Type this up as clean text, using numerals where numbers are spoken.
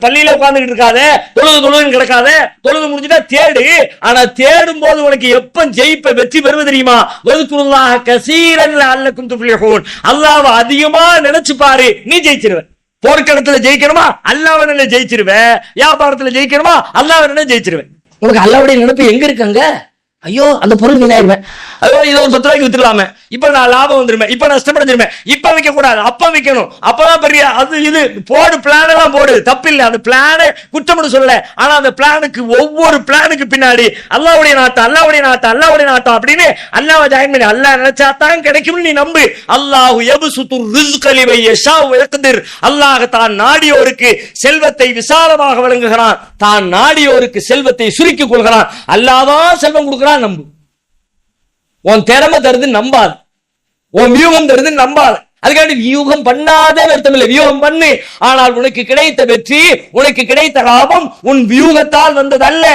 பள்ளியில உட்கார்ந்துட்டு இருக்காத, தொழுது கிடக்காத, தொழுது முடிஞ்சுட்டா தேடு. ஆனா தேடும் போது உனக்கு எப்ப ஜெயிப்ப வெற்றி பெறுவது தெரியுமா? வதுகுல்லாஹ கஸீரன் லஅல்லக்கும் துஃப்லிஹூன். அல்லாஹ்வை அதிகமா நினைச்சு பாரு, நீ ஜெயிச்சிருவ. போர்க்களத்துல ஜெயிக்கணுமா, அல்லாஹ்வை நினைச்சு ஜெயிச்சிருவ. வியாபாரத்துல ஜெயிக்கணுமா, அல்லாஹ்வை நினைச்சு ஜெயிச்சிருவ. உனக்கு அல்லாஹ்வுடைய நினைப்பு எங்க இருக்குங்க? ஐயோ அந்த பொருள் வீணாயிருவேன், ஐயோ இதை ஒரு 10 ரூபாய்க்கு வித்துடலாமே, இப்ப நான் லாபம் வந்துருவேன், இப்ப நஷ்டப்படைஞ்சிருவேன், இப்ப வைக்க கூடாது, அப்ப வைக்கணும், அப்பதான் பெரிய அது இது போடு, பிளான் எல்லாம் போடு, தப்பில்லை. அந்த பிளான குற்றம்னு சொல்ல, ஆனா அந்த பிளானுக்கு ஒவ்வொரு பிளானுக்கு பின்னாடி அல்லாஹ்வுடைய நாட்டம், அல்லாஹ்வுடைய நாட்டம், அல்லாஹ்வுடைய நாட்டம் அப்படின்னு அல்லாஹ்வை ஜாயின் பண்ணி அல்லாஹ் நினைச்சாதான் கிடைக்கும் நீ நம்பு. அல்லாஹு யப்சுத்து ரிஸ்க லிமன் யஷாஉ வயக்திர். அல்லாஹ் தான் நாடியோருக்கு செல்வத்தை விசாலமாக வழங்குகிறான், தான் நாடியோருக்கு செல்வத்தை சுருக்கிக் கொள்கிறான். அல்லாஹ்தான் செல்வம் கொடுக்கிறான், நம்பு. உன் திறமை தருது நம்பாது, உன் வியூகம் தருது நம்பாது. அதுக்காண்டி வியூகம் பண்ணாத அர்த்தம் இல்லை, வியூகம் பண்ணு. ஆனால் உனக்கு கிடைத்த வெற்றி, உனக்கு கிடைத்த லாபம் உன் வியூகத்தால் வந்ததல்ல.